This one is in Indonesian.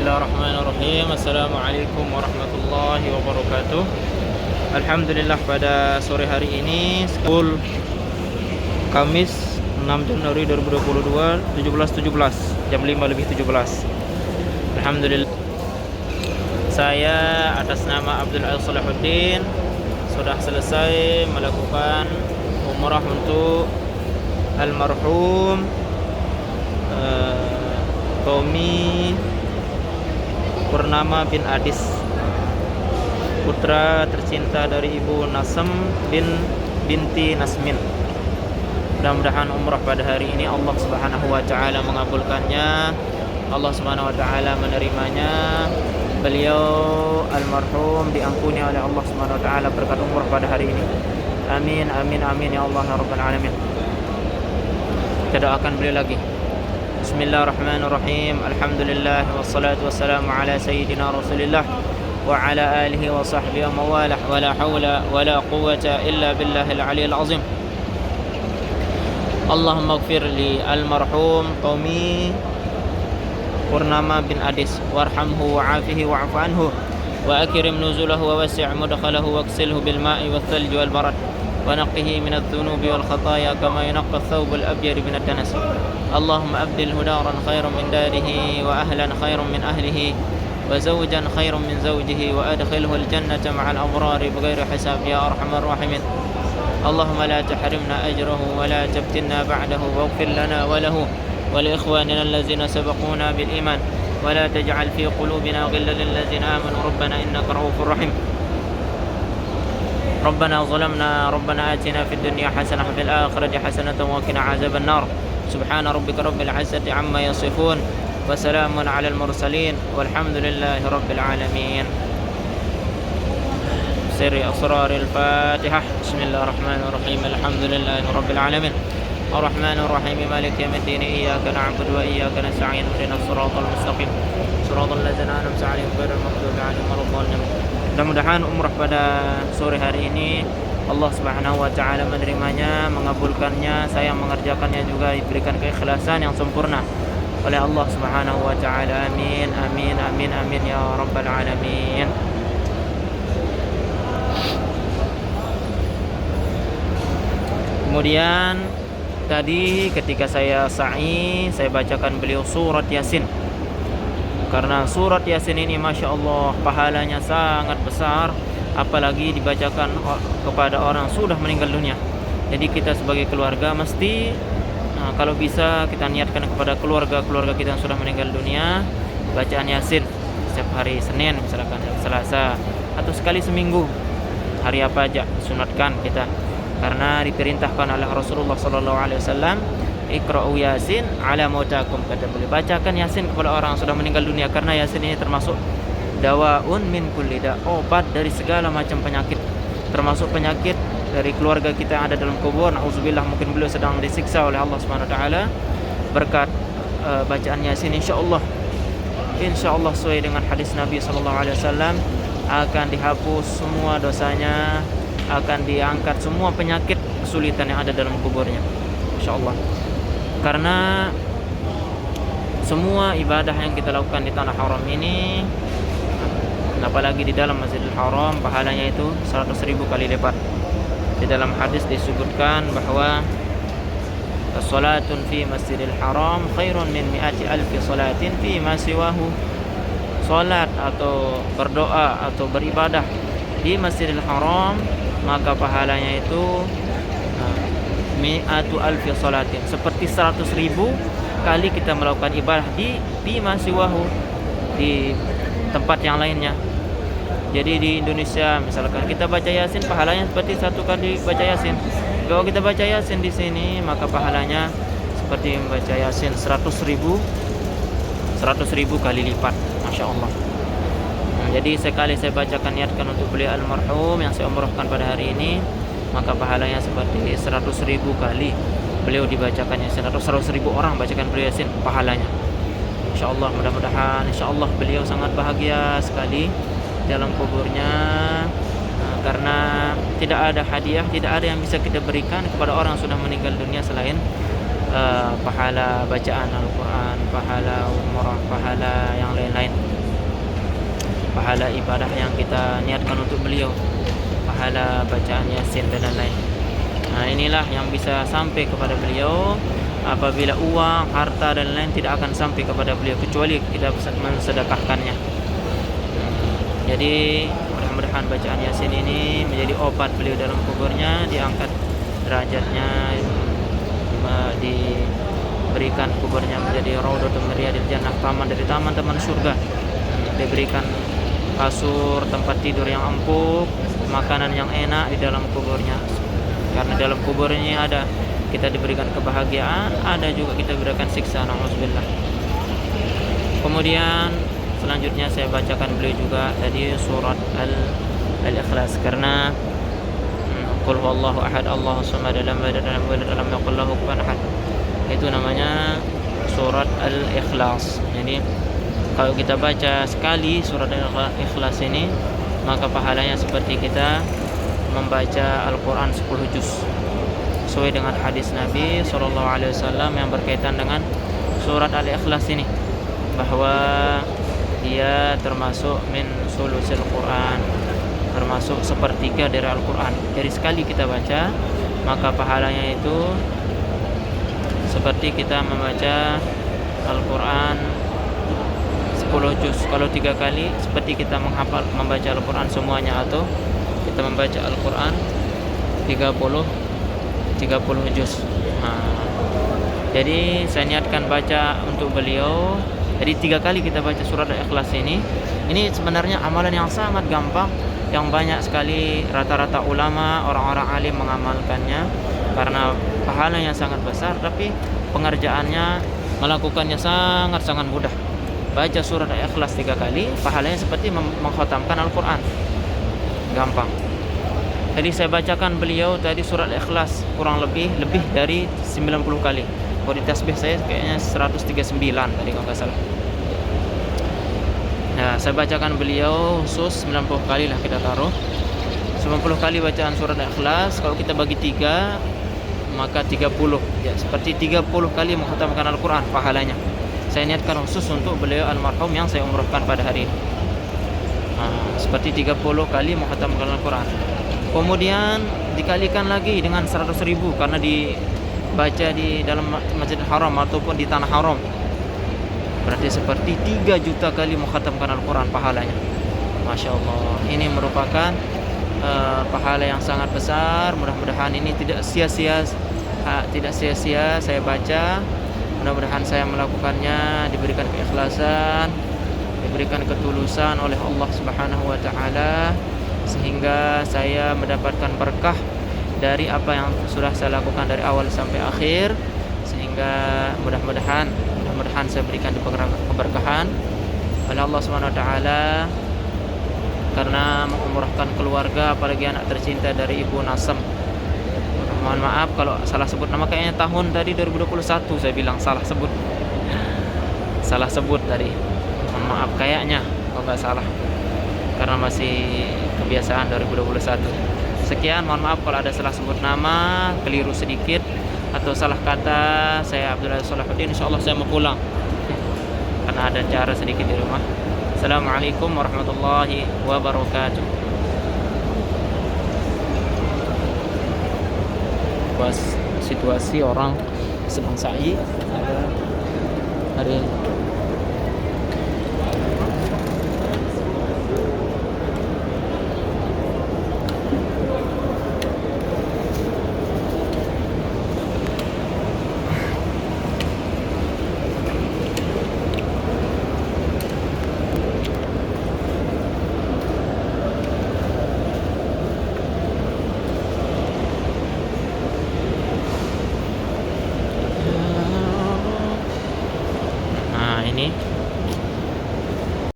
Bismillahirrahmanirrahim. Assalamualaikum warahmatullahi wabarakatuh. Alhamdulillah, pada sore hari ini School Kamis 6 Januari 2022 17.17 jam 5:17. Alhamdulillah, saya atas nama Abdul Aziz Salahuddin sudah selesai melakukan umrah untuk almarhum Tommy Purnama bin Adis, putra tercinta dari Ibu Nasem binti Nasmin. Mudah-mudahan umrah pada hari ini Allah Subhanahu wa taala mengabulkannya, Allah Subhanahu wa taala menerimanya. Beliau almarhum diampuni oleh Allah Subhanahu wa taala berkat umrah pada hari ini. Amin amin amin ya Allah ya rabbal alamin. Kita doakan beliau lagi. Bismillahirrahmanirrahim. Alhamdulillah wassalatu wassalamu ala sayyidina Rasulillah wa ala alihi wa sahbihi wa mawalah wa la hawla wa la quwwata illa billahil aliyil azim. Allahumma ighfir li almarhum Tommy Purnama bin Adis warhamhu wa'afihi wa'fu anhu wa akrim nuzulahu wa wasi' mudkhalahu waghsilhu bil ma'i wath thalji wal barad ونقه من الذنوب والخطايا كما ينقى الثوب الأبيض من الدنس. اللهم أبدله دارا خيرا من داره وأهلا خيرا من أهله وزوجا خيرا من زوجه وأدخله الجنة مع الأبرار بغير حساب يا أرحم الراحمين. اللهم لا تحرمنا أجره ولا تفتنا بعده واغفر لنا وله ولإخواننا الذين سبقونا بالإيمان ولا تجعل في قلوبنا غلا للذين آمنوا ربنا إنك رؤوف رحيم. ربنا ظلمنا ربنا آتنا في الدنيا حسنة وفي الآخرة حسنة وقنا عذاب النار. سبحان ربك رب العزة عما يصفون وسلام على المرسلين والحمد لله رب العالمين. سر أسرار الفاتحة. بسم الله الرحمن الرحيم. الحمد لله رب العالمين الرحمن الرحيم مالك يوم الدين إياك نعبد وإياك نستعين اهدنا الصراط المستقيم صراط الذين أنعمت عليهم غير المغضوب عليهم ولا الضالين. Mudah-mudahan umrah pada sore hari ini Allah Subhanahu wa taala menerimanya, mengabulkannya, saya mengerjakannya juga diberikan keikhlasan yang sempurna oleh Allah Subhanahu wa taala. Amin amin amin amin ya rabbal alamin. Kemudian tadi ketika saya sa'i, saya bacakan beliau surat Yasin. Karena surat Yasin ini Masya Allah pahalanya sangat besar, apalagi dibacakan kepada orang sudah meninggal dunia. Jadi kita sebagai keluarga mesti kalau bisa kita niatkan kepada keluarga kita yang sudah meninggal dunia, bacaan Yasin setiap hari Senin, misalkan Selasa, atau sekali seminggu, hari apa aja sunatkan kita. Karena diperintahkan oleh Rasulullah SAW, Iqra'u Yasin ala mautakum, kata beliau, bacakan Yasin kepada orang yang sudah meninggal dunia, karena Yasin ini termasuk dawaun min kulli da, obat dari segala macam penyakit, termasuk penyakit dari keluarga kita yang ada dalam kubur. Nauzubillah, mungkin beliau sedang disiksa oleh Allah Subhanahu wa taala. Berkat bacaan Yasin insyaallah sesuai dengan hadis Nabi sallallahu alaihi wasallam akan dihapus semua dosanya, akan diangkat semua penyakit kesulitan yang ada dalam kuburnya insyaallah. Karena semua ibadah yang kita lakukan di tanah haram ini, apalagi di dalam Masjidil Haram, pahalanya itu 100.000 kali lipat. Di dalam hadis disebutkan bahwa salatun fi Masjidil Haram khairun min mi'ati alfi salatin fi ma siwahu. Salat atau berdoa atau beribadah di Masjidil Haram, maka pahalanya itu mi'atu alfi salatin, seperti 100.000 kali kita melakukan ibadah di masiwahu, di tempat yang lainnya. Jadi di Indonesia misalkan kita baca Yasin, pahalanya seperti 1 kali baca Yasin. Kalau kita baca Yasin di sini, maka pahalanya seperti membaca Yasin 100.000 kali lipat. Masya Allah. Jadi sekali saya bacakan, niatkan untuk beliau almarhum yang saya umrahkan pada hari ini, maka pahalanya seperti 100.000 kali beliau dibacakan Yasin, atau 100.000 orang bacakan beliau Yasin, pahalanya insyaallah. Mudah-mudahan insyaallah beliau sangat bahagia sekali dalam kuburnya, karena tidak ada hadiah, tidak ada yang bisa kita berikan kepada orang yang sudah meninggal dunia selain pahala bacaan Al-Quran, pahala umrah, pahala yang lain-lain. pahala ibadah yang kita niatkan untuk beliau, pahala bacaan Yasin dan lain-lain. Nah, inilah yang bisa sampai kepada beliau. Apabila uang, harta dan lain tidak akan sampai kepada beliau kecuali kita mensedekahkannya. Jadi mudah-mudahan bacaan Yasin ini menjadi obat beliau dalam kuburnya, diangkat derajatnya, diberikan kuburnya menjadi raudhatun min riyadil jannah, taman dari taman-taman surga, diberikan kasur, tempat tidur yang empuk, makanan yang enak di dalam kuburnya. Karena dalam kuburnya ada kita diberikan kebahagiaan, ada juga kita diberikan siksa, na'udzubillah. Kemudian selanjutnya saya bacakan beliau juga tadi surat Al-Ikhlas, karena qul huwallahu ahad Allahus samad lam yalid walam yulad walam yakul lahu kufuwan ahad. Itu namanya surat Al-Ikhlas. Jadi kalau kita baca sekali surat Al-Ikhlas ini, maka pahalanya seperti kita membaca Al-Quran 10 juz, sesuai dengan hadis Nabi SAW yang berkaitan dengan surat Al-Ikhlas ini, bahwa dia termasuk min sulusil Quran, termasuk sepertiga dari Al-Quran. Jadi sekali kita baca, maka pahalanya itu seperti kita membaca Al-Quran 10 juz. Kalau 3 kali seperti kita membaca Al-Quran semuanya, atau kita membaca Al-Quran 30 juz. Jadi saya niatkan baca untuk beliau. Jadi 3 kali kita baca surat Al-Ikhlas ini. Ini sebenarnya amalan yang sangat gampang, yang banyak sekali rata-rata ulama, orang-orang alim mengamalkannya karena pahalanya sangat besar, tapi pengerjaannya, melakukannya sangat-sangat mudah. Baca surat Al-Ikhlas 3 kali, pahalanya seperti mengkhatamkan Al-Quran. Gampang. Jadi saya bacakan beliau tadi surat Al-Ikhlas kurang lebih dari 90 kali. Kalau di tasbih saya kayaknya 139 tadi kalau nggak salah. Nah, saya bacakan beliau khusus 90 kali lah kita taruh. 90 kali bacaan surat Al-Ikhlas. Kalau kita bagi 3, maka 30. Ya, seperti 30 kali mengkhatamkan Al-Quran pahalanya. Saya niatkan khusus untuk beliau almarhum yang saya umrohkan pada hari ini. Seperti 30 kali mengkhatamkan Al-Quran. Kemudian dikalikan lagi dengan 100.000 karena dibaca di dalam Masjidil Haram ataupun di Tanah Haram. Berarti seperti 3 juta kali mengkhatamkan Al-Quran pahalanya. Masya Allah. Ini merupakan pahala yang sangat besar. Mudah-mudahan ini tidak sia-sia saya baca. Mudah-mudahan saya melakukannya diberikan keikhlasan, diberikan ketulusan oleh Allah Subhanahu wa taala, sehingga saya mendapatkan berkah dari apa yang sudah saya lakukan dari awal sampai akhir, sehingga mudah-mudahan saya berikan keberkahan oleh Allah Subhanahu wa taala, karena mengumrahkan keluarga, apalagi anak tercinta dari Ibu Nasem. Mohon maaf kalau salah sebut nama, kayaknya tahun tadi 2021 saya bilang salah sebut tadi. Mohon maaf kayaknya kalau nggak salah, karena masih kebiasaan 2021. Sekian, mohon maaf kalau ada salah sebut nama, keliru sedikit atau salah kata. Saya Abdullah Salahuddin, insyaallah saya mau pulang karena ada acara sedikit di rumah. Assalamualaikum warahmatullahi wabarakatuh. Pas situasi orang sedang sa'i hari ini. Ini